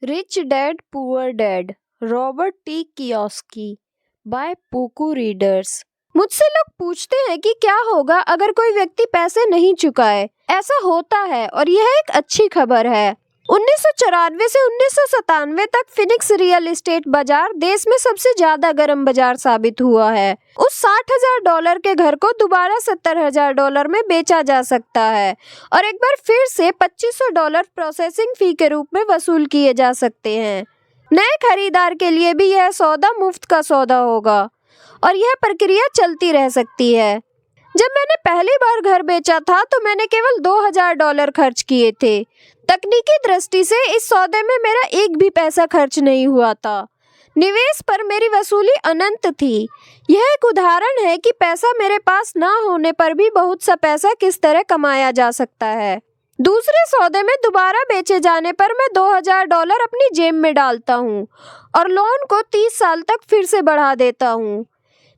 Rich dad poor dad, Robert T Kiyosaki, by पुकू readers. मुझसे लोग पूछते हैं कि क्या होगा अगर कोई व्यक्ति पैसे नहीं चुकाए। ऐसा होता है और यह एक अच्छी खबर है। 1994 से 1997 तक फिनिक्स रियल एस्टेट बाजार देश में सबसे ज्यादा गर्म बाजार साबित हुआ है। उस $60,000 के घर को दोबारा $70,000 में बेचा जा सकता है और एक बार फिर से $2,500 प्रोसेसिंग फी के रूप में वसूल किए जा सकते हैं। नए खरीदार के लिए भी यह सौदा मुफ्त का सौदा होगा और यह प्रक्रिया चलती रह सकती है। जब मैंने पहली बार घर बेचा था तो मैंने केवल $2,000 खर्च किए थे। तकनीकी दृष्टि से इस सौदे में मेरा एक भी पैसा खर्च नहीं हुआ था। निवेश पर मेरी वसूली अनंत थी। यह एक उदाहरण है कि पैसा मेरे पास ना होने पर भी बहुत सा पैसा किस तरह कमाया जा सकता है। दूसरे सौदे में दोबारा बेचे जाने पर मैं $2,000 अपनी जेब में डालता हूँ और लोन को 30 साल तक फिर से बढ़ा देता हूँ।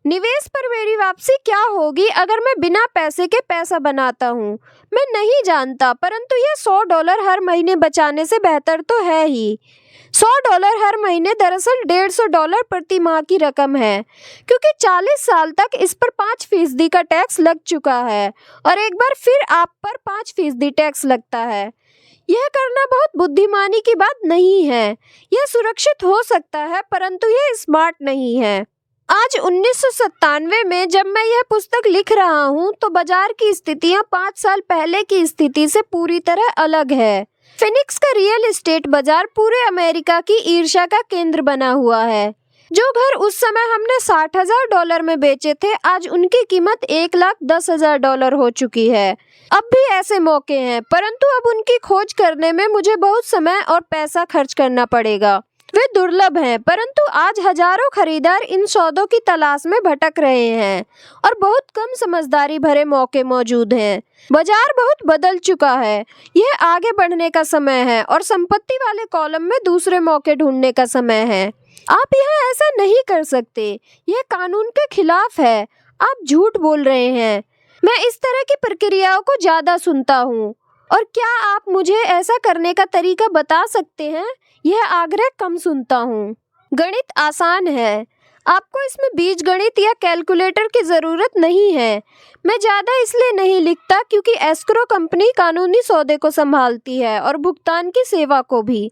निवेश पर मेरी वापसी क्या होगी अगर मैं बिना पैसे के पैसा बनाता हूँ, मैं नहीं जानता, परंतु यह $100 हर महीने बचाने से बेहतर तो है ही। $100 हर महीने दरअसल $150 प्रति माह की रकम है, क्योंकि 40 साल तक इस पर 5% का टैक्स लग चुका है और एक बार फिर आप पर 5% टैक्स लगता है। यह करना बहुत बुद्धिमानी की बात नहीं है। यह सुरक्षित हो सकता है परंतु यह स्मार्ट नहीं है। आज 1997 में जब मैं यह पुस्तक लिख रहा हूँ तो बाजार की स्थितियाँ 5 साल पहले की स्थिति से पूरी तरह अलग है। फिनिक्स का रियल एस्टेट बाजार पूरे अमेरिका की ईर्ष्या का केंद्र बना हुआ है। जो घर उस समय हमने $60,000 में बेचे थे, आज उनकी कीमत $1,10,000 हो चुकी है। अब भी ऐसे मौके हैं, परंतु अब उनकी खोज करने में मुझे बहुत समय और पैसा खर्च करना पड़ेगा। वे दुर्लभ हैं, परंतु आज हजारों खरीदार इन सौदों की तलाश में भटक रहे हैं और बहुत कम समझदारी भरे मौके मौजूद हैं। बाजार बहुत बदल चुका है। यह आगे बढ़ने का समय है और संपत्ति वाले कॉलम में दूसरे मौके ढूंढने का समय है। आप यहाँ ऐसा नहीं कर सकते। यह कानून के खिलाफ है। आप झूठ बोल रहे हैं। मैं इस तरह की प्रक्रियाओं को ज्यादा सुनता हूँ। और क्या आप मुझे ऐसा करने का तरीका बता सकते हैं? यह आग्रह कम सुनता हूँ। गणित आसान है। आपको इसमें बीजगणित या कैलकुलेटर की ज़रूरत नहीं है। मैं ज़्यादा इसलिए नहीं लिखता क्योंकि एस्क्रो कंपनी कानूनी सौदे को संभालती है और भुगतान की सेवा को भी।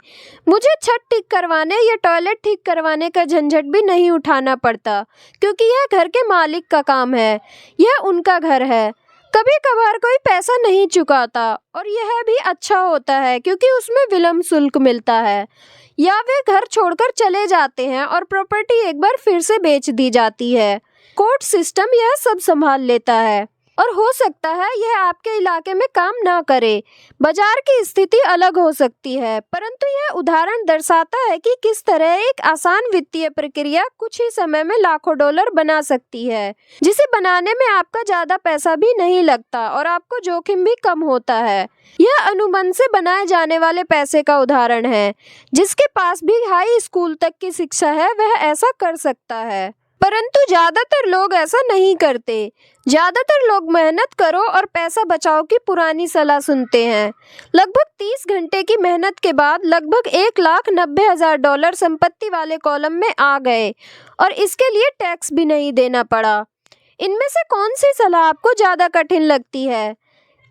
मुझे छत ठीक करवाने या टॉयलेट ठीक करवाने का झंझट भी नहीं उठाना पड़ता, क्योंकि यह घर के मालिक का काम है। यह उनका घर है। कभी कभार कोई पैसा नहीं चुकाता और यह भी अच्छा होता है क्योंकि उसमें विलंब शुल्क मिलता है, या वे घर छोड़कर चले जाते हैं और प्रॉपर्टी एक बार फिर से बेच दी जाती है। कोर्ट सिस्टम यह सब संभाल लेता है और हो सकता है यह आपके इलाके में काम ना करे। बाजार की स्थिति अलग हो सकती है, परंतु यह उदाहरण दर्शाता है कि किस तरह एक आसान वित्तीय प्रक्रिया कुछ ही समय में लाखों डॉलर बना सकती है, जिसे बनाने में आपका ज्यादा पैसा भी नहीं लगता और आपको जोखिम भी कम होता है। यह अनुबंध से बनाए जाने वाले पैसे का उदाहरण है। जिसके पास भी हाई स्कूल तक की शिक्षा है वह ऐसा कर सकता है, परंतु ज्यादातर लोग ऐसा नहीं करते। ज्यादातर लोग मेहनत करो और पैसा बचाओ की पुरानी सलाह सुनते हैं। लगभग 30 घंटे की मेहनत के बाद लगभग $1,90,000 संपत्ति वाले कॉलम में आ गए और इसके लिए टैक्स भी नहीं देना पड़ा। इनमें से कौन सी सलाह आपको ज्यादा कठिन लगती है?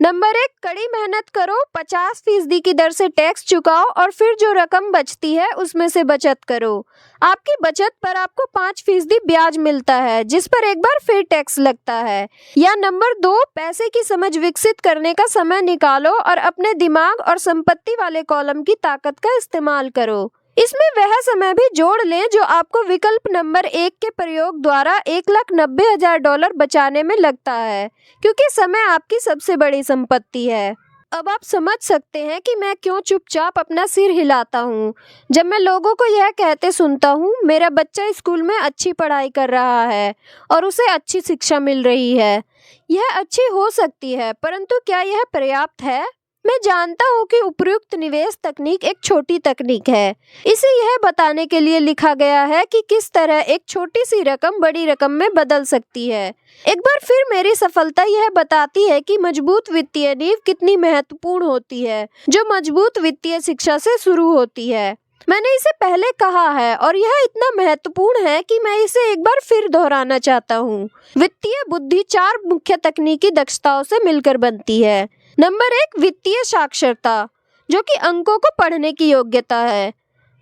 नंबर 1, कड़ी मेहनत करो, 50% की दर से टैक्स चुकाओ और फिर जो रकम बचती है उसमें से बचत करो। आपकी बचत पर आपको 5% ब्याज मिलता है, जिस पर एक बार फिर टैक्स लगता है। या नंबर 2, पैसे की समझ विकसित करने का समय निकालो और अपने दिमाग और संपत्ति वाले कॉलम की ताकत का इस्तेमाल करो। इसमें वह समय भी जोड़ लें जो आपको विकल्प नंबर 1 के प्रयोग द्वारा $1,90,000 बचाने में लगता है, क्योंकि समय आपकी सबसे बड़ी संपत्ति है। अब आप समझ सकते हैं कि मैं क्यों चुपचाप अपना सिर हिलाता हूँ जब मैं लोगों को यह कहते सुनता हूँ, मेरा बच्चा स्कूल में अच्छी पढ़ाई कर रहा है और उसे अच्छी शिक्षा मिल रही है। यह अच्छी हो सकती है, परंतु क्या यह पर्याप्त है? मैं जानता हूँ कि उपयुक्त निवेश तकनीक एक छोटी तकनीक है। इसे यह बताने के लिए लिखा गया है कि किस तरह एक छोटी सी रकम बड़ी रकम में बदल सकती है। एक बार फिर मेरी सफलता यह बताती है कि मजबूत वित्तीय नींव कितनी महत्वपूर्ण होती है, जो मजबूत वित्तीय शिक्षा से शुरू होती है। मैंने इसे पहले कहा है और यह इतना महत्वपूर्ण है कि मैं इसे एक बार फिर दोहराना चाहता हूँ। वित्तीय बुद्धि 4 मुख्य तकनीकी दक्षताओं से मिलकर बनती है। नंबर 1, वित्तीय साक्षरता, जो कि अंकों को पढ़ने की योग्यता है।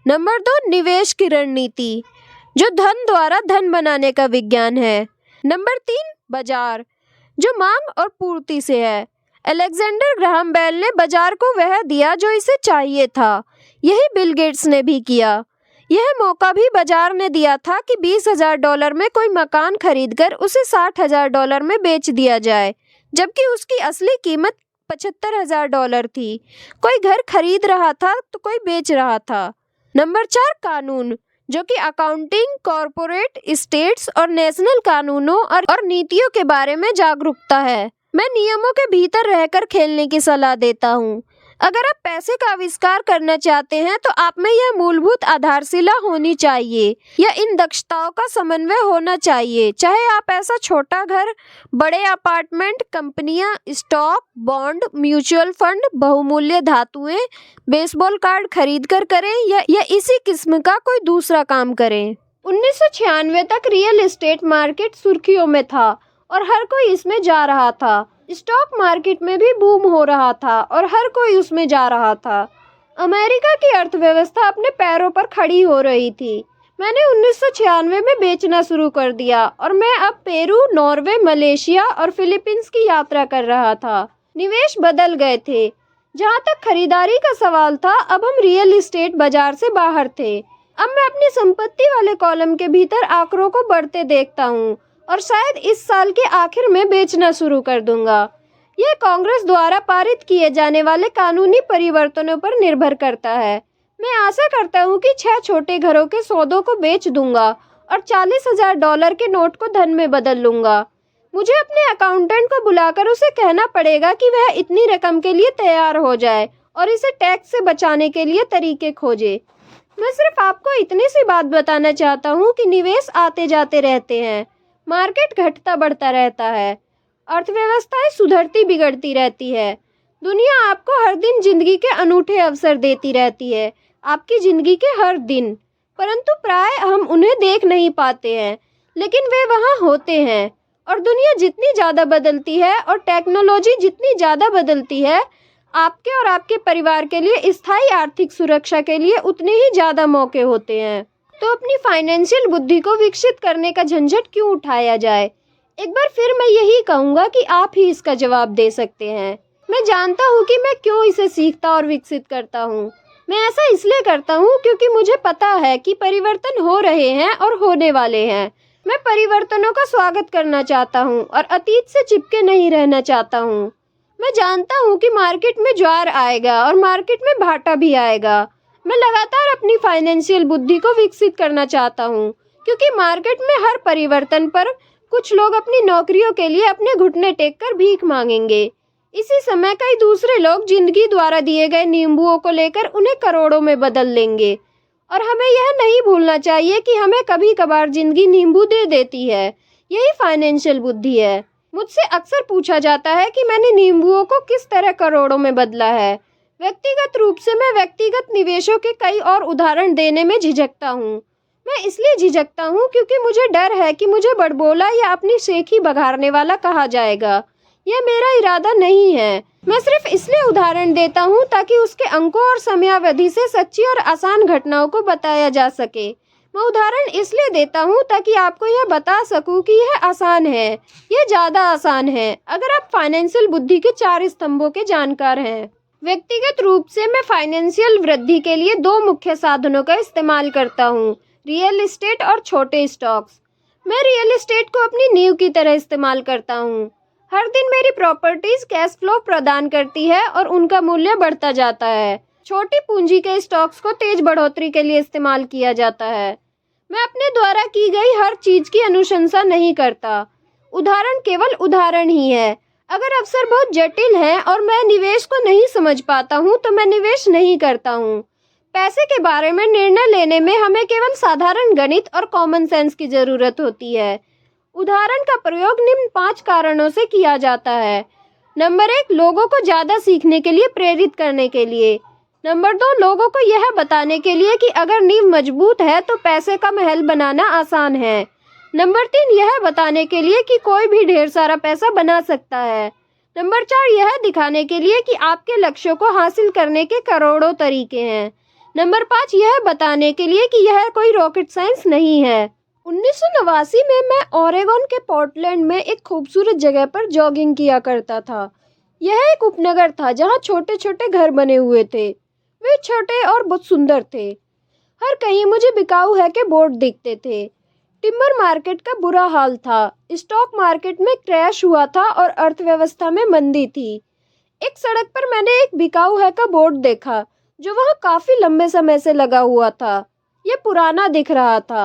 नंबर 2, निवेश की रणनीति, जो धन द्वारा धन बनाने का विज्ञान है। नंबर 3, बाजार, जो मांग और पूर्ति से है। अलेक्जेंडर ग्राहम बेल ने बाजार को वह दिया जो इसे चाहिए था। यही बिल गेट्स ने भी किया। यह मौका भी बाजार ने दिया था कि $20,000 में कोई मकान खरीदकर उसे $60,000 में बेच दिया जाए, जबकि उसकी असली कीमत $75,000 थी। कोई घर खरीद रहा था तो कोई बेच रहा था। नंबर 4, कानून, जो कि अकाउंटिंग, कॉरपोरेट, स्टेट्स और नेशनल कानूनों और नीतियों के बारे में जागरूकता है। मैं नियमों के भीतर रहकर खेलने की सलाह देता हूँ। अगर आप पैसे का आविष्कार करना चाहते हैं तो आप में यह मूलभूत आधारशिला होनी चाहिए। यह इन दक्षताओं का समन्वय होना चाहिए, चाहे आप ऐसा छोटा घर, बड़े अपार्टमेंट, कंपनियां, स्टॉक, बॉन्ड, म्यूचुअल फंड, बहुमूल्य धातुएं, बेसबॉल कार्ड खरीद कर करें या इसी किस्म का कोई दूसरा काम करें। 1996 तक रियल एस्टेट मार्केट सुर्खियों में था और हर कोई इसमें जा रहा था। स्टॉक मार्केट में भी बूम हो रहा था और हर कोई उसमें जा रहा था। अमेरिका की अर्थव्यवस्था अपने पैरों पर खड़ी हो रही थी। मैंने 1996 में बेचना शुरू कर दिया और मैं अब पेरू, नॉर्वे, मलेशिया और फिलीपींस की यात्रा कर रहा था। निवेश बदल गए थे। जहाँ तक खरीदारी का सवाल था, अब हम रियल एस्टेट बाजार से बाहर थे। अब मैं अपनी संपत्ति वाले कॉलम के भीतर आंकड़ों को बढ़ते देखता हूँ और शायद इस साल के आखिर में बेचना शुरू कर दूंगा। यह कांग्रेस द्वारा पारित किए जाने वाले कानूनी परिवर्तनों पर निर्भर करता है। मैं आशा करता हूँ कि 6 छोटे घरों के सौदों को बेच दूंगा और $40,000 के नोट को धन में बदल लूंगा। मुझे अपने अकाउंटेंट को बुलाकर उसे कहना पड़ेगा कि वह इतनी रकम के लिए तैयार हो जाए और इसे टैक्स से बचाने के लिए तरीके खोजे। मैं सिर्फ आपको इतनी सी बात बताना चाहता हूँ कि निवेश आते जाते रहते हैं, मार्केट घटता बढ़ता रहता है, अर्थव्यवस्थाएं सुधरती बिगड़ती रहती है। दुनिया आपको हर दिन जिंदगी के अनूठे अवसर देती रहती है, आपकी जिंदगी के हर दिन, परंतु प्राय हम उन्हें देख नहीं पाते हैं, लेकिन वे वहाँ होते हैं। और दुनिया जितनी ज़्यादा बदलती है और टेक्नोलॉजी जितनी ज़्यादा बदलती है, आपके और आपके परिवार के लिए स्थायी आर्थिक सुरक्षा के लिए उतने ही ज़्यादा मौके होते हैं। तो अपनी फाइनेंशियल बुद्धि को विकसित करने का झंझट क्यों उठाया जाए? एक बार फिर मैं यही कहूँगा कि आप ही इसका जवाब दे सकते हैं। मैं जानता हूँ कि मैं क्यों इसे सीखता और विकसित करता हूँ। मैं ऐसा इसलिए करता हूँ क्योंकि मुझे पता है कि परिवर्तन हो रहे हैं और होने वाले हैं। मैं परिवर्तनों का स्वागत करना चाहता हूँ और अतीत से चिपके नहीं रहना चाहता हूँ। मैं जानता हूँ कि मार्केट में ज्वार आएगा और मार्केट में भाटा भी आएगा। मैं लगातार अपनी फाइनेंशियल बुद्धि को विकसित करना चाहता हूँ क्योंकि मार्केट में हर परिवर्तन पर कुछ लोग अपनी नौकरियों के लिए अपने घुटने टेक कर भीख मांगेंगे। इसी समय कई दूसरे लोग जिंदगी द्वारा दिए गए नींबुओं को लेकर उन्हें करोड़ों में बदल लेंगे। और हमें यह नहीं भूलना चाहिए कि हमें कभी कभार जिंदगी नींबू दे देती है। यही फाइनेंशियल बुद्धि है। मुझसे अक्सर पूछा जाता है कि मैंने नींबुओं को किस तरह करोड़ों में बदला है। व्यक्तिगत रूप से मैं व्यक्तिगत निवेशों के कई और उदाहरण देने में झिझकता हूँ। मैं इसलिए झिझकता हूँ क्योंकि मुझे डर है कि मुझे बड़बोला या अपनी सेखी बघाड़ने वाला कहा जाएगा। यह मेरा इरादा नहीं है। मैं सिर्फ इसलिए उदाहरण देता हूँ ताकि उसके अंकों और समयावधि से सच्ची और आसान घटनाओं को बताया जा सके। मैं उदाहरण इसलिए देता हूँ ताकि आपको यह बता सकूँ कि यह आसान है, यह ज़्यादा आसान है अगर आप फाइनेंशियल बुद्धि के 4 स्तंभों के जानकार हैं। व्यक्तिगत रूप से मैं फाइनेंशियल वृद्धि के लिए 2 मुख्य साधनों का इस्तेमाल करता हूँ, रियल एस्टेट और छोटे स्टॉक्स। मैं रियल एस्टेट को अपनी नींव की तरह इस्तेमाल करता हूँ। हर दिन मेरी प्रॉपर्टीज कैश फ्लो प्रदान करती है और उनका मूल्य बढ़ता जाता है। छोटी पूंजी के स्टॉक्स को तेज बढ़ोतरी के लिए इस्तेमाल किया जाता है। मैं अपने द्वारा की गई हर चीज की अनुशंसा नहीं करता। उदाहरण केवल उदाहरण ही है। अगर अवसर बहुत जटिल है और मैं निवेश को नहीं समझ पाता हूँ तो मैं निवेश नहीं करता हूँ। पैसे के बारे में निर्णय लेने में हमें केवल साधारण गणित और कॉमन सेंस की जरूरत होती है। उदाहरण का प्रयोग निम्न 5 कारणों से किया जाता है। नंबर 1, लोगों को ज़्यादा सीखने के लिए प्रेरित करने के लिए। नंबर 2, लोगों को यह बताने के लिए कि अगर नींव मजबूत है तो पैसे का महल बनाना आसान है। नंबर 3, यह बताने के लिए कि कोई भी ढेर सारा पैसा बना सकता है। नंबर 4, यह दिखाने के लिए कि आपके लक्ष्यों को हासिल करने के करोड़ों तरीके हैं। नंबर 5, यह बताने के लिए कि यह कोई रॉकेट साइंस नहीं है। 1989 में मैं ओरेगन के पोर्टलैंड में एक खूबसूरत जगह पर जॉगिंग किया करता था। यह एक उपनगर था जहाँ छोटे छोटे घर बने हुए थे। वे छोटे और बहुत सुंदर थे। हर कहीं मुझे बिकाऊ है के बोर्ड दिखते थे। टिम्बर मार्केट का बुरा हाल था। स्टॉक मार्केट में क्रैश हुआ था और अर्थव्यवस्था में मंदी थी। एक सड़क पर मैंने एक बिकाऊ है का बोर्ड देखा जो वहाँ काफी लंबे समय से लगा हुआ था। ये पुराना दिख रहा था।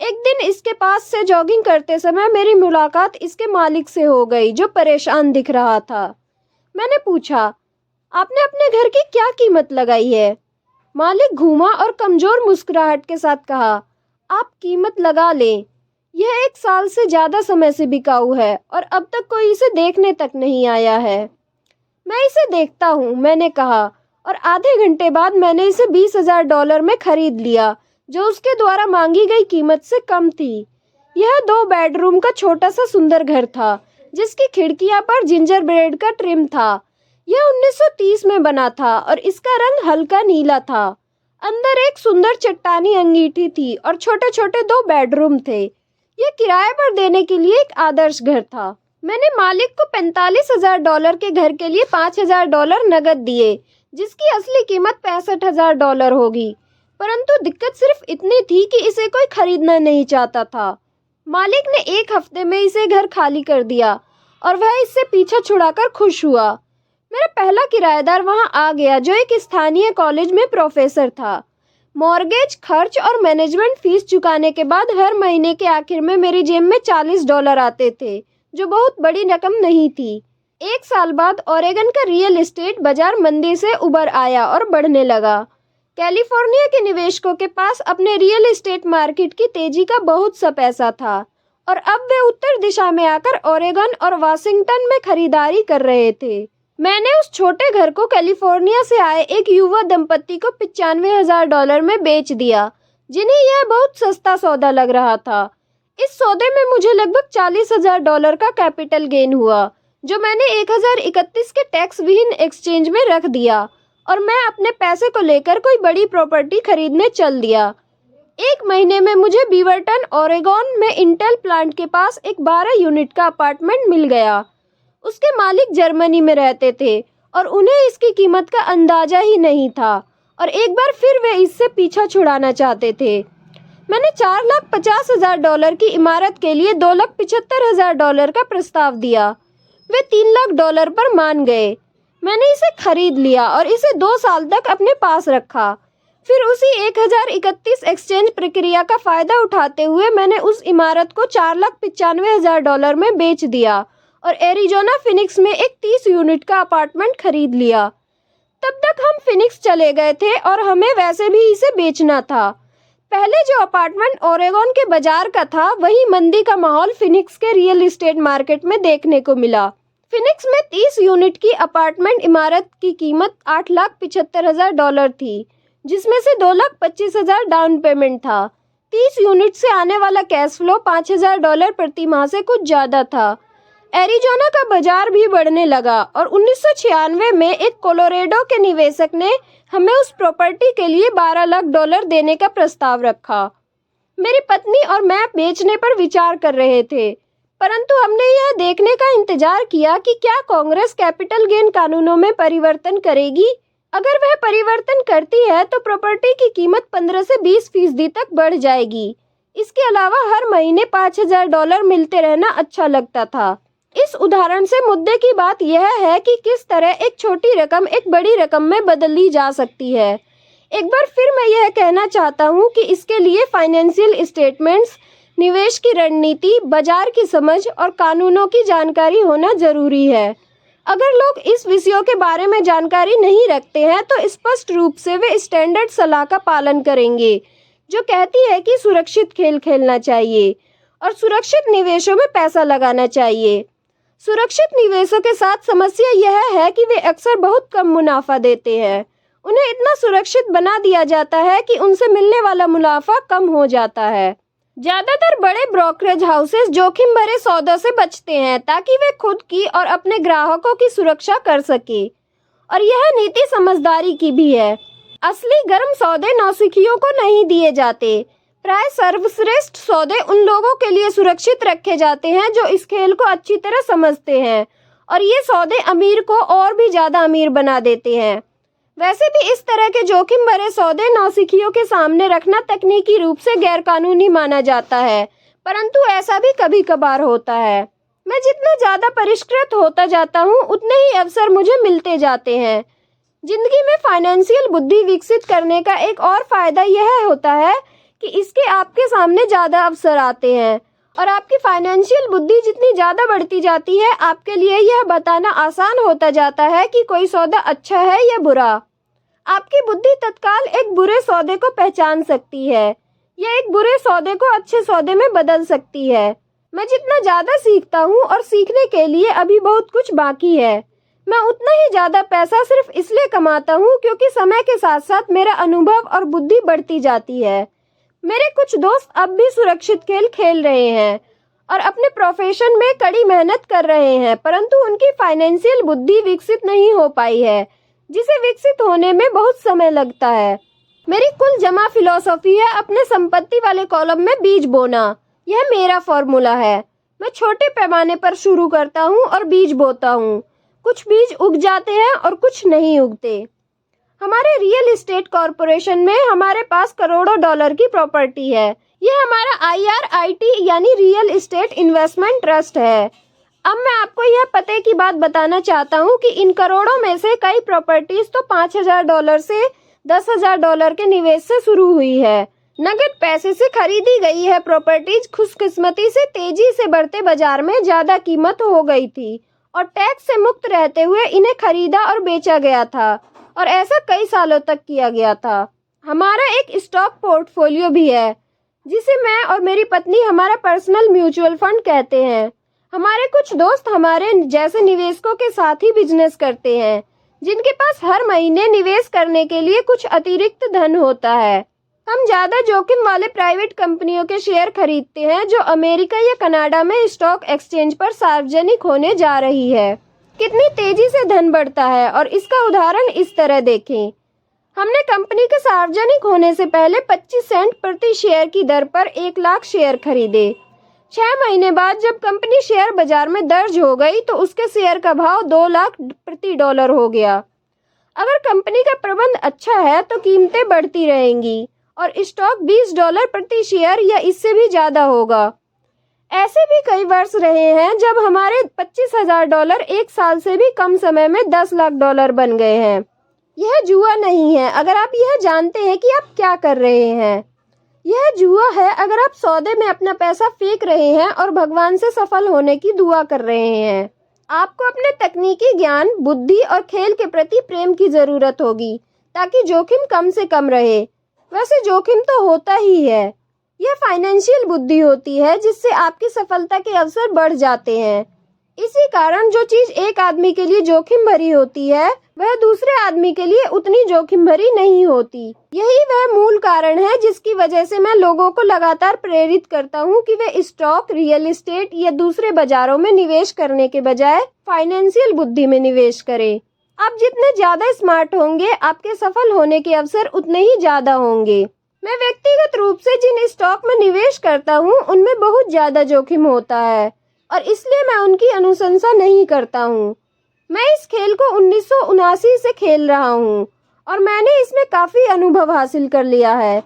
एक दिन इसके पास से जॉगिंग करते समय मेरी मुलाकात इसके मालिक से हो गई जो परेशान दिख रहा था। मैंने पूछा, आपने अपने घर की क्या कीमत लगाई है? मालिक घूमा और कमजोर मुस्कुराहट के साथ कहा, आप कीमत लगा लें। यह 1 साल से ज्यादा समय से बिकाऊ है और अब तक कोई इसे देखने तक नहीं आया है। मैं इसे देखता हूँ, मैंने कहा, और आधे घंटे बाद मैंने इसे $20,000 में खरीद लिया जो उसके द्वारा मांगी गई कीमत से कम थी। यह 2 बेडरूम का छोटा सा सुंदर घर था जिसकी खिड़कियां पर जिंजर ब्रेड का ट्रिम था। यह 1930 में बना था और इसका रंग हल्का नीला था। अंदर एक सुंदर चट्टानी अंगीठी थी और छोटे छोटे 2 बेडरूम थे। यह किराए पर देने के लिए एक आदर्श घर था। मैंने मालिक को $45,000 के घर के लिए $5,000 नगद दिए जिसकी असली कीमत $65,000 होगी। परंतु दिक्कत सिर्फ इतनी थी कि इसे कोई खरीदना नहीं चाहता था। मालिक ने 1 हफ्ते में इसे घर खाली कर दिया और वह इससे पीछा छुड़ाकर खुश हुआ। मेरा पहला किराएदार वहां आ गया जो एक स्थानीय कॉलेज में प्रोफेसर था। मॉर्गेज, खर्च और मैनेजमेंट फीस चुकाने के बाद हर महीने के आखिर में मेरी जेब में $40 आते थे जो बहुत बड़ी रकम नहीं थी। 1 साल बाद ओरेगन का रियल एस्टेट बाजार मंदी से उबर आया और बढ़ने लगा। कैलिफोर्निया के निवेशकों के पास अपने रियल एस्टेट मार्केट की तेजी का बहुत सा पैसा था और अब वे उत्तर दिशा में आकर ओरेगन और वाशिंगटन में खरीदारी कर रहे थे। मैंने उस छोटे घर को कैलिफोर्निया से आए एक युवा दंपत्ति को $95,000 में बेच दिया जिन्हें यह बहुत सस्ता सौदा लग रहा था। इस सौदे में मुझे लगभग $40,000 का कैपिटल गेन हुआ जो मैंने 1031 के टैक्स विहीन एक्सचेंज में रख दिया और मैं अपने पैसे को लेकर कोई बड़ी प्रॉपर्टी खरीदने चल दिया। 1 महीने में मुझे बीवरटन ओरेगन में इंटेल प्लांट के पास एक 12 यूनिट का अपार्टमेंट मिल गया। उसके मालिक जर्मनी में रहते थे और उन्हें इसकी कीमत का अंदाजा ही नहीं था और एक बार फिर वे इससे पीछा छुड़ाना चाहते थे। मैंने $4,50,000 की इमारत के लिए $2,75,000 का प्रस्ताव दिया। वे $3 लाख पर मान गए। मैंने इसे खरीद लिया और इसे 2 साल तक अपने पास रखा। फिर उसी 1031 एक्सचेंज प्रक्रिया का फायदा उठाते हुए मैंने उस इमारत को $4,95,000 में बेच दिया और एरिजोना फिनिक्स में एक 30 यूनिट का अपार्टमेंट खरीद लिया। तब तक हम फिनिक्स चले गए थे और हमें वैसे भी इसे बेचना था। पहले जो अपार्टमेंट ओरेगन के बाजार का था वही मंदी का माहौल फिनिक्स के रियल एस्टेट मार्केट में देखने को मिला। फिनिक्स में 30 यूनिट की अपार्टमेंट इमारत की कीमत $8,75,000 थी जिसमें से $2,25,000 डाउन पेमेंट था। 30 यूनिट से आने वाला कैश फ्लो $5,000 प्रति माह से कुछ ज्यादा था। एरिजोना का बाजार भी बढ़ने लगा और 1996 में एक कोलोराडो के निवेशक ने हमें उस प्रॉपर्टी के लिए $12 लाख देने का प्रस्ताव रखा। मेरी पत्नी और मैं बेचने पर विचार कर रहे थे, परंतु हमने यह देखने का इंतजार किया कि क्या कांग्रेस कैपिटल गेन कानूनों में परिवर्तन करेगी। अगर वह परिवर्तन करती है तो प्रॉपर्टी की कीमत 15 से 20% तक बढ़ जाएगी। इसके अलावा हर महीने $5,000 मिलते रहना अच्छा लगता था। इस उदाहरण से मुद्दे की बात यह है कि किस तरह एक छोटी रकम एक बड़ी रकम में बदली जा सकती है। एक बार फिर मैं यह कहना चाहता हूं कि इसके लिए फाइनेंशियल स्टेटमेंट्स, निवेश की रणनीति, बाजार की समझ और कानूनों की जानकारी होना जरूरी है। अगर लोग इस विषयों के बारे में जानकारी नहीं रखते हैं तो स्पष्ट रूप से वे स्टैंडर्ड सलाह का पालन करेंगे जो कहती है कि सुरक्षित खेल खेलना चाहिए और सुरक्षित निवेशों में पैसा लगाना चाहिए। सुरक्षित निवेशों के साथ समस्या यह है कि वे अक्सर बहुत कम मुनाफा देते हैं। उन्हें इतना सुरक्षित बना दिया जाता है कि उनसे मिलने वाला मुनाफा कम हो जाता है। ज्यादातर बड़े ब्रोकरेज हाउसेस जोखिम भरे सौदों से बचते हैं ताकि वे खुद की और अपने ग्राहकों की सुरक्षा कर सके, और यह नीति समझदारी की भी है। असली गर्म सौदे नौसिखियों को नहीं दिए जाते। प्राय सर्वश्रेष्ठ सौदे उन लोगों के लिए सुरक्षित रखे जाते हैं जो इस खेल को अच्छी तरह समझते हैं, और ये सौदे अमीर को और भी ज्यादा अमीर बना देते हैं। वैसे भी इस तरह के जोखिम भरे सौदे नौसिखियों के सामने रखना तकनीकी रूप से गैरकानूनी माना जाता है, परंतु ऐसा भी कभी कभार होता है। मैं जितना ज्यादा परिष्कृत होता जाता हूँ उतने ही अवसर मुझे मिलते जाते हैं। जिंदगी में फाइनेंशियल बुद्धि विकसित करने का एक और फायदा यह होता है कि इसके आपके सामने ज्यादा अवसर आते हैं, और आपकी फाइनेंशियल बुद्धि जितनी ज्यादा बढ़ती जाती है आपके लिए यह बताना आसान होता जाता है कि कोई सौदा अच्छा है या बुरा। आपकी बुद्धि तत्काल एक बुरे सौदे को पहचान सकती है या एक बुरे सौदे को अच्छे सौदे में बदल सकती है। मैं जितना ज्यादा सीखता हूँ, और सीखने के लिए अभी बहुत कुछ बाकी है, मैं उतना ही ज्यादा पैसा सिर्फ इसलिए कमाता हूँ क्योंकि समय के साथ साथ मेरा अनुभव और बुद्धि बढ़ती जाती है। मेरे कुछ दोस्त अब भी सुरक्षित खेल खेल रहे हैं और अपने प्रोफेशन में कड़ी मेहनत कर रहे हैं, परंतु उनकी फाइनेंशियल बुद्धि विकसित नहीं हो पाई है, जिसे विकसित होने में बहुत समय लगता है। मेरी कुल जमा फिलॉसफी है अपने संपत्ति वाले कॉलम में बीज बोना। यह मेरा फॉर्मूला है। मैं छोटे पैमाने पर शुरू करता हूँ और बीज बोता हूँ। कुछ बीज उग जाते हैं और कुछ नहीं उगते। हमारे रियल एस्टेट कॉरपोरेशन में हमारे पास करोड़ों डॉलर की प्रॉपर्टी है। यह हमारा IRIT यानी रियल एस्टेट इन्वेस्टमेंट ट्रस्ट है। अब मैं आपको यह पते की बात बताना चाहता हूँ कि इन करोड़ों में से कई प्रॉपर्टीज तो $5,000 से $10,000 के निवेश से शुरू हुई है। नगद पैसे से खरीदी गई है प्रॉपर्टीज खुशकिस्मती से तेजी से बढ़ते बाजार में ज्यादा कीमत हो गई थी, और टैक्स से मुक्त रहते हुए इन्हें खरीदा और बेचा गया था, और ऐसा कई सालों तक किया गया था। हमारा एक स्टॉक पोर्टफोलियो भी है, जिसे मैं और मेरी पत्नी हमारा पर्सनल म्यूचुअल फंड कहते हैं। हमारे कुछ दोस्त हमारे जैसे निवेशकों के साथ ही बिजनेस करते हैं, जिनके पास हर महीने निवेश करने के लिए कुछ अतिरिक्त धन होता है। हम ज्यादा जोखिम वाले प्राइवेट कंपनियों के शेयर खरीदते हैं जो अमेरिका या कनाडा में स्टॉक एक्सचेंज पर सार्वजनिक होने जा रही है। कितनी तेजी से धन बढ़ता है, और इसका उदाहरण इस तरह देखें। हमने कंपनी के सार्वजनिक होने से पहले 25 सेंट प्रति शेयर की दर पर 1 लाख शेयर खरीदे। 6 महीने बाद जब कंपनी शेयर बाजार में दर्ज हो गई तो उसके शेयर का भाव 2 लाख प्रति डॉलर हो गया। अगर कंपनी का प्रबंध अच्छा है तो कीमतें बढ़ती रहेंगी और स्टॉक $20 प्रति शेयर या इससे भी ज्यादा होगा। ऐसे भी कई वर्ष रहे हैं जब हमारे $25,000 1 साल से भी कम समय में $10 लाख बन गए हैं। यह जुआ नहीं है अगर आप यह जानते हैं कि आप क्या कर रहे हैं। यह जुआ है अगर आप सौदे में अपना पैसा फेंक रहे हैं और भगवान से सफल होने की दुआ कर रहे हैं। आपको अपने तकनीकी ज्ञान, बुद्धि और खेल के प्रति प्रेम की जरूरत होगी ताकि जोखिम कम से कम रहे। वैसे जोखिम तो होता ही है। यह फाइनेंशियल बुद्धि होती है जिससे आपकी सफलता के अवसर बढ़ जाते हैं। इसी कारण जो चीज एक आदमी के लिए जोखिम भरी होती है वह दूसरे आदमी के लिए उतनी जोखिम भरी नहीं होती। यही वह मूल कारण है जिसकी वजह से मैं लोगों को लगातार प्रेरित करता हूँ कि वे स्टॉक, रियल एस्टेट या दूसरे बाजारों में निवेश करने के बजाय फाइनेंशियल बुद्धि में निवेश करें। आप जितने ज्यादा स्मार्ट होंगे आपके सफल होने के अवसर उतने ही ज्यादा होंगे। मैं व्यक्तिगत रूप से जिन स्टॉक में निवेश करता हूँ उनमें बहुत ज्यादा जोखिम होता है और इसलिए मैं उनकी अनुशंसा नहीं करता हूँ। मैं इस खेल को 1979 से खेल रहा हूँ और मैंने इसमें काफी अनुभव हासिल कर लिया है।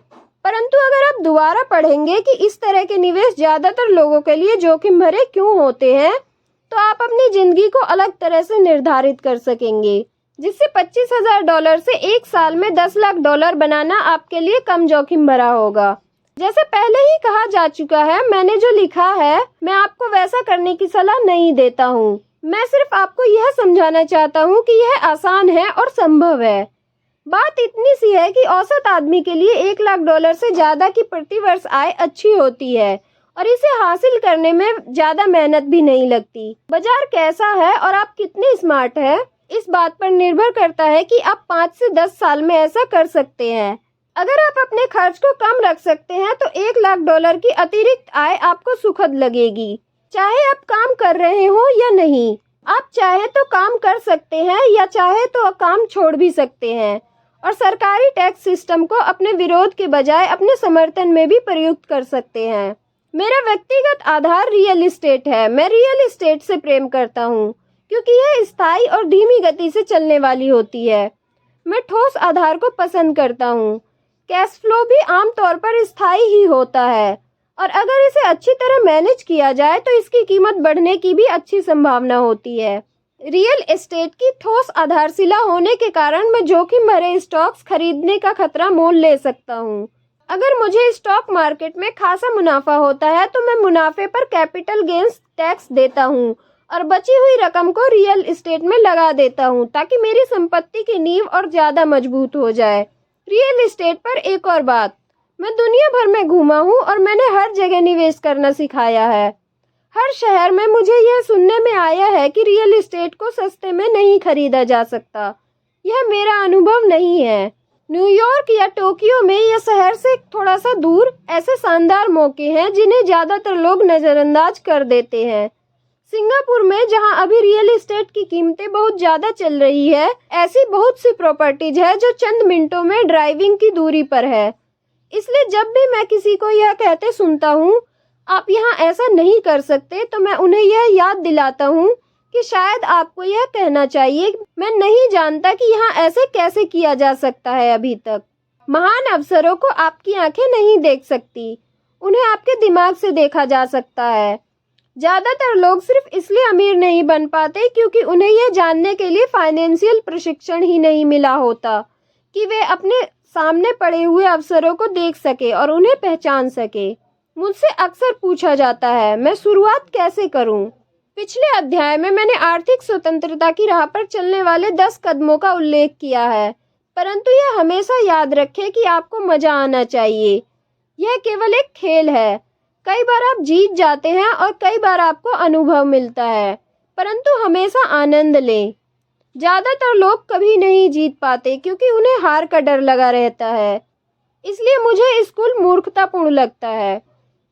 परंतु अगर आप दोबारा पढ़ेंगे कि इस तरह के निवेश ज्यादातर लोगों के लिए जोखिम भरे क्यों होते हैं, तो आप अपनी जिंदगी को अलग तरह से निर्धारित कर सकेंगे, जिससे $25,000 से 1 साल में $10 लाख बनाना आपके लिए कम जोखिम भरा होगा। जैसे पहले ही कहा जा चुका है, मैंने जो लिखा है मैं आपको वैसा करने की सलाह नहीं देता हूँ। मैं सिर्फ आपको यह समझाना चाहता हूँ कि यह आसान है और संभव है। बात इतनी सी है कि औसत आदमी के लिए $1 लाख से ज्यादा की प्रतिवर्ष आय अच्छी होती है और इसे हासिल करने में ज्यादा मेहनत भी नहीं लगती। बाजार कैसा है और आप कितने स्मार्ट हैं, इस बात पर निर्भर करता है कि आप 5 से 10 साल में ऐसा कर सकते हैं। अगर आप अपने खर्च को कम रख सकते हैं तो $1 लाख की अतिरिक्त आय आपको सुखद लगेगी, चाहे आप काम कर रहे हो या नहीं। आप चाहे तो काम कर सकते हैं या चाहे तो काम छोड़ भी सकते हैं और सरकारी टैक्स सिस्टम को अपने विरोध के बजाय अपने समर्थन में भी प्रयुक्त कर सकते हैं। मेरा व्यक्तिगत आधार रियल एस्टेट है। मैं रियल एस्टेट से प्रेम करता हूँ क्योंकि यह स्थायी और धीमी गति से चलने वाली होती है। मैं ठोस आधार को पसंद करता हूँ। कैश फ्लो भी आमतौर पर स्थायी ही होता है और अगर इसे अच्छी तरह मैनेज किया जाए तो इसकी कीमत बढ़ने की भी अच्छी संभावना होती है। रियल एस्टेट की ठोस आधारशिला होने के कारण मैं जोखिम भरे स्टॉक्स खरीदने का खतरा मोल ले सकता हूँ। अगर मुझे स्टॉक मार्केट में खासा मुनाफा होता है तो मैं मुनाफे पर कैपिटल गेन्स टैक्स देता हूँ और बची हुई रकम को रियल एस्टेट में लगा देता हूँ ताकि मेरी संपत्ति की नींव और ज्यादा मजबूत हो जाए। रियल एस्टेट पर एक और बात, मैं दुनिया भर में घूमा हूँ और मैंने हर जगह निवेश करना सिखाया है। हर शहर में मुझे यह सुनने में आया है कि रियल एस्टेट को सस्ते में नहीं खरीदा जा सकता। यह मेरा अनुभव नहीं है। न्यूयॉर्क या टोक्यो में या शहर से थोड़ा सा दूर ऐसे शानदार मौके हैं जिन्हें ज्यादातर लोग नजरअंदाज कर देते हैं। सिंगापुर में जहां अभी रियल एस्टेट की कीमतें बहुत ज्यादा चल रही है, ऐसी बहुत सी प्रॉपर्टीज है जो चंद मिनटों में ड्राइविंग की दूरी पर है। इसलिए जब भी मैं किसी को यह कहते सुनता हूँ आप यहाँ ऐसा नहीं कर सकते तो मैं उन्हें यह याद दिलाता हूँ कि शायद आपको यह कहना चाहिए, मैं नहीं जानता कि यहाँ ऐसे कैसे किया जा सकता है। अभी तक महान अवसरों को आपकी आंखें नहीं देख सकती, उन्हें आपके दिमाग से देखा जा सकता है। ज्यादातर लोग सिर्फ इसलिए अमीर नहीं बन पाते क्योंकि उन्हें यह जानने के लिए फाइनेंशियल प्रशिक्षण ही नहीं मिला होता कि वे अपने सामने पड़े हुए अवसरों को देख सके और उन्हें पहचान सके। मुझसे अक्सर पूछा जाता है मैं शुरुआत कैसे करूं? पिछले अध्याय में मैंने आर्थिक स्वतंत्रता की राह पर चलने वाले 10 कदमों का उल्लेख किया है, परंतु यह हमेशा याद रखें कि आपको मजा आना चाहिए। यह केवल एक खेल है। कई बार आप जीत जाते हैं और कई बार आपको अनुभव मिलता है, परंतु हमेशा आनंद लें। ज्यादातर लोग कभी नहीं जीत पाते क्योंकि उन्हें हार का डर लगा रहता है। इसलिए मुझे स्कूल मूर्खतापूर्ण लगता है।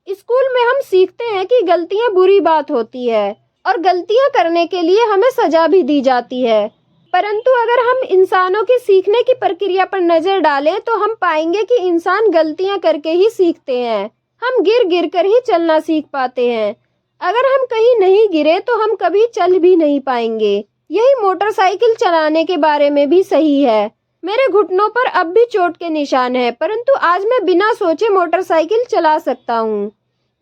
स्कूल में हम सीखते हैं कि गलतियां बुरी बात होती है और गलतियां करने के लिए हमें सजा भी दी जाती है, परंतु अगर हम इंसानों की सीखने की प्रक्रिया पर नजर डालें तो हम पाएंगे कि इंसान गलतियां करके ही सीखते हैं। हम गिर गिर कर ही चलना सीख पाते हैं। अगर हम कहीं नहीं गिरे तो हम कभी चल भी नहीं पाएंगे। यही मोटरसाइकिल चलाने के बारे में भी सही है। मेरे घुटनों पर अब भी चोट के निशान हैं, परंतु आज मैं बिना सोचे मोटरसाइकिल चला सकता हूँ।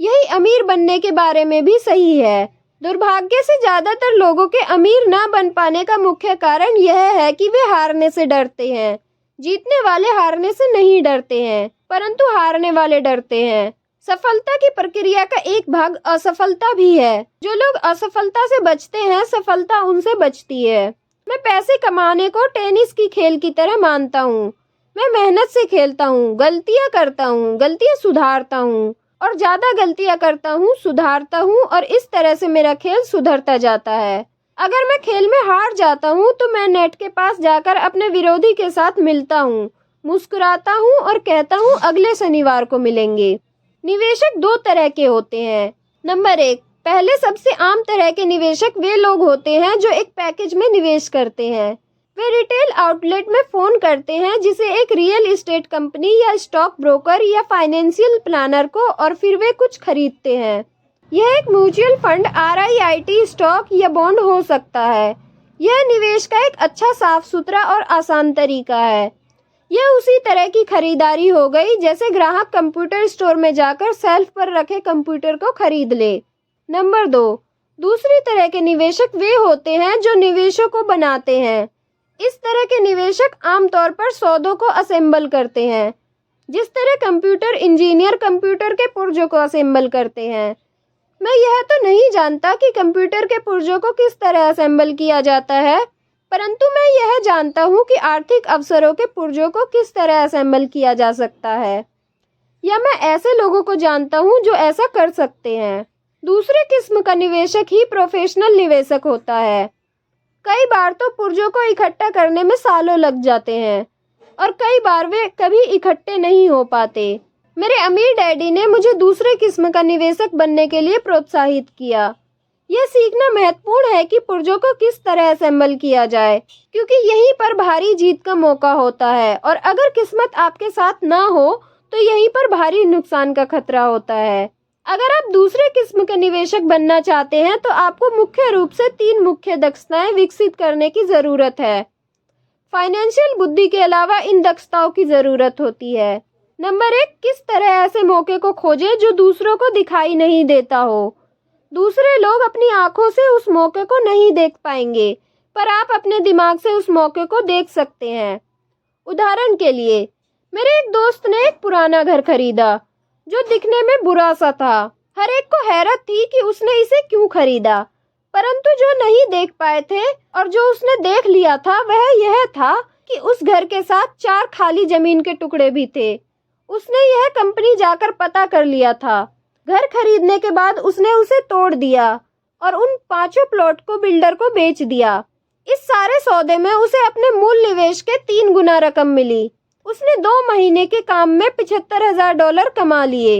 यही अमीर बनने के बारे में भी सही है। दुर्भाग्य से ज्यादातर लोगों के अमीर न बन पाने का मुख्य कारण यह है कि वे हारने से डरते हैं। जीतने वाले हारने से नहीं डरते हैं, परंतु हारने वाले डरते हैं। सफलता की प्रक्रिया का एक भाग असफलता भी है। जो लोग असफलता से बचते हैं, सफलता उनसे बचती है। मैं पैसे कमाने को टेनिस की खेल की तरह मानता हूँ। मैं मेहनत से खेलता हूँ, गलतियाँ करता हूँ, गलतियाँ सुधारता हूँ और ज्यादा गलतियाँ करता हूँ, सुधारता हूँ और इस तरह से मेरा खेल सुधरता जाता है। अगर मैं खेल में हार जाता हूँ तो मैं नेट के पास जाकर अपने विरोधी के साथ मिलता हूँ, मुस्कुराता हूँ और कहता हूँ अगले शनिवार को मिलेंगे। निवेशक 2 तरह के होते हैं। नंबर 1, पहले सबसे आम तरह के निवेशक वे लोग होते हैं जो एक पैकेज में निवेश करते हैं। वे रिटेल आउटलेट में फोन करते हैं जिसे एक रियल एस्टेट कंपनी या स्टॉक ब्रोकर या फाइनेंशियल प्लानर को और फिर वे कुछ खरीदते हैं। यह एक म्यूचुअल फंड, RIIT, स्टॉक या बॉन्ड हो सकता है। यह निवेश का एक अच्छा, साफ सुथरा और आसान तरीका है। यह उसी तरह की खरीदारी हो गई जैसे ग्राहक कंप्यूटर स्टोर में जाकर शेल्फ पर रखे कंप्यूटर को खरीद ले। नंबर 2, दूसरी तरह के निवेशक वे होते हैं जो निवेशों को बनाते हैं। इस तरह के निवेशक आमतौर पर सौदों को असेंबल करते हैं, जिस तरह कंप्यूटर इंजीनियर कंप्यूटर के पुर्जों को असेंबल करते हैं। मैं यह तो नहीं जानता कि कंप्यूटर के पुर्जों को किस तरह असेंबल किया जाता है, परंतु मैं यह जानता हूँ कि आर्थिक अवसरों के पुर्जों को किस तरह असेंबल किया जा सकता है, या मैं ऐसे लोगों को जानता हूँ जो ऐसा कर सकते हैं। दूसरे किस्म का निवेशक ही प्रोफेशनल निवेशक होता है। कई बार तो पुर्जों को इकट्ठा करने में सालों लग जाते हैं और कई बार वे कभी इकट्ठे नहीं हो पाते। मेरे अमीर डैडी ने मुझे दूसरे किस्म का निवेशक बनने के लिए प्रोत्साहित किया। यह सीखना महत्वपूर्ण है कि पुर्जों को किस तरह असेंबल किया जाए, क्योंकि यहीं पर भारी जीत का मौका होता है और अगर किस्मत आपके साथ ना हो तो यहीं पर भारी नुकसान का खतरा होता है। अगर आप दूसरे किस्म के निवेशक बनना चाहते हैं तो आपको मुख्य रूप से 3 मुख्य दक्षताएं विकसित करने की जरूरत है। फाइनेंशियल बुद्धि के अलावा इन दक्षताओं की जरूरत होती है। नंबर 1, किस तरह ऐसे मौके को खोजें जो दूसरों को दिखाई नहीं देता हो। दूसरे लोग अपनी आंखों से उस मौके को नहीं देख पाएंगे, पर आप अपने दिमाग से उस मौके को देख सकते हैं। उदाहरण के लिए, मेरे एक दोस्त ने एक पुराना घर खरीदा जो दिखने में बुरा सा था। हर एक को हैरत थी कि उसने इसे क्यों खरीदा, परंतु जो नहीं देख पाए थे और जो उसने देख लिया था वह यह था कि उस घर के साथ 4 खाली जमीन के टुकड़े भी थे। उसने यह कंपनी जाकर पता कर लिया था। घर खरीदने के बाद उसने उसे तोड़ दिया और उन 5 प्लॉट को बिल्डर को बेच दिया। इस सारे सौदे में उसे अपने मूल निवेश के 3 गुना रकम मिली। उसने 2 महीने के काम में $75,000 कमा लिए।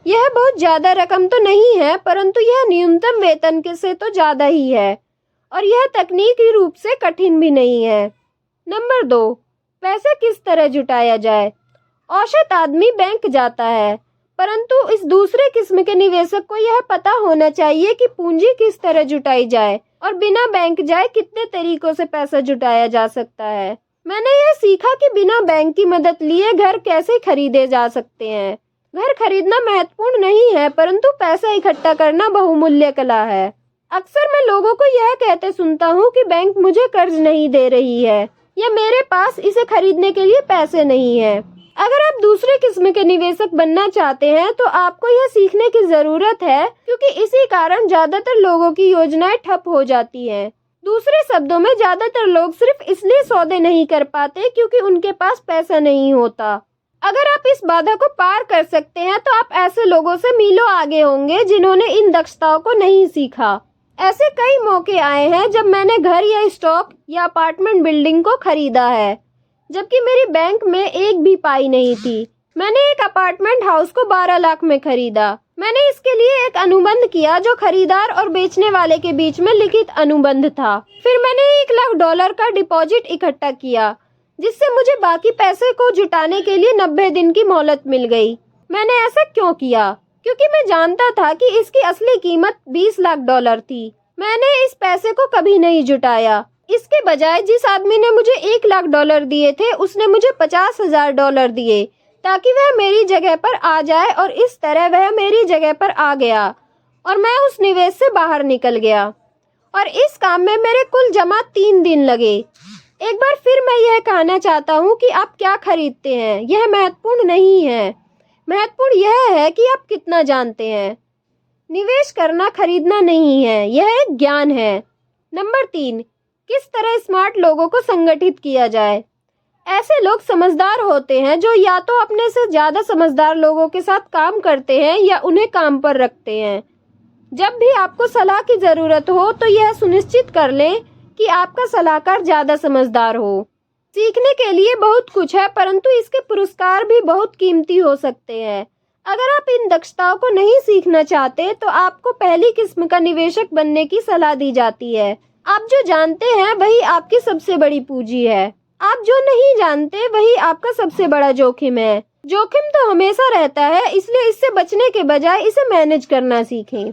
यह बहुत ज्यादा रकम तो नहीं है, परंतु यह न्यूनतम वेतन के से तो ज्यादा ही है और यह तकनीकी रूप से कठिन भी नहीं है। नंबर 2, पैसे किस तरह जुटाया जाए। औसत आदमी बैंक जाता है, परंतु इस दूसरे किस्म के निवेशक को यह पता होना चाहिए कि पूंजी किस तरह जुटाई जाए और बिना बैंक जाए कितने तरीकों से पैसा जुटाया जा सकता है। मैंने यह सीखा कि बिना बैंक की मदद लिए घर कैसे खरीदे जा सकते हैं। घर खरीदना महत्वपूर्ण नहीं है, परंतु पैसा इकट्ठा करना बहुमूल्य कला है। अक्सर मैं लोगों को यह कहते सुनता हूँ कि बैंक मुझे कर्ज नहीं दे रही है या मेरे पास इसे खरीदने के लिए पैसे नहीं है। अगर आप दूसरे किस्म के निवेशक बनना चाहते हैं तो आपको यह सीखने की जरूरत है, क्योंकि इसी कारण ज्यादातर लोगों की योजनाएं ठप हो जाती हैं। दूसरे शब्दों में, ज्यादातर लोग सिर्फ इसलिए सौदे नहीं कर पाते क्योंकि उनके पास पैसा नहीं होता। अगर आप इस बाधा को पार कर सकते हैं तो आप ऐसे लोगों से मीलों आगे होंगे जिन्होंने इन दक्षताओं को नहीं सीखा। ऐसे कई मौके आए हैं जब मैंने घर या स्टॉक या अपार्टमेंट बिल्डिंग को खरीदा है, जबकि मेरी बैंक में एक भी पाई नहीं थी। मैंने एक अपार्टमेंट हाउस को 12 लाख में खरीदा। मैंने इसके लिए एक अनुबंध किया जो खरीदार और बेचने वाले के बीच में लिखित अनुबंध था। फिर मैंने $1 लाख का डिपॉजिट इकट्ठा किया, जिससे मुझे बाकी पैसे को जुटाने के लिए 90 दिन की मोहलत मिल गई। मैंने ऐसा क्यों किया? क्योंकि मैं जानता था कि इसकी असली कीमत $20 लाख थी। मैंने इस पैसे को कभी नहीं जुटाया। इसके बजाय जिस आदमी ने मुझे $1 लाख दिए थे, उसने मुझे $50,000 दिए ताकि वह मेरी जगह पर आ जाए, और इस तरह वह मेरी जगह पर आ गया और मैं उस निवेश से बाहर निकल गया। और इस काम में मेरे कुल जमा 3 दिन लगे। एक बार फिर मैं यह कहना चाहता हूँ कि आप क्या खरीदते हैं यह महत्वपूर्ण नहीं है। महत्वपूर्ण यह है कि आप कितना जानते हैं। निवेश करना खरीदना नहीं है, यह एक ज्ञान है। नंबर 3, किस तरह स्मार्ट लोगों को संगठित किया जाए। ऐसे लोग समझदार होते हैं जो या तो अपने से ज्यादा समझदार लोगों के साथ काम करते हैं या उन्हें काम पर रखते हैं। जब भी आपको सलाह की जरूरत हो तो यह सुनिश्चित कर लें कि आपका सलाहकार ज्यादा समझदार हो। सीखने के लिए बहुत कुछ है, परंतु इसके पुरस्कार भी बहुत कीमती हो सकते हैं। अगर आप इन दक्षताओं को नहीं सीखना चाहते तो आपको पहली किस्म का निवेशक बनने की सलाह दी जाती है। आप जो जानते हैं वही आपकी सबसे बड़ी पूंजी है। आप जो नहीं जानते वही आपका सबसे बड़ा जोखिम है। जोखिम तो हमेशा रहता है, इसलिए इससे बचने के बजाय इसे मैनेज करना सीखें।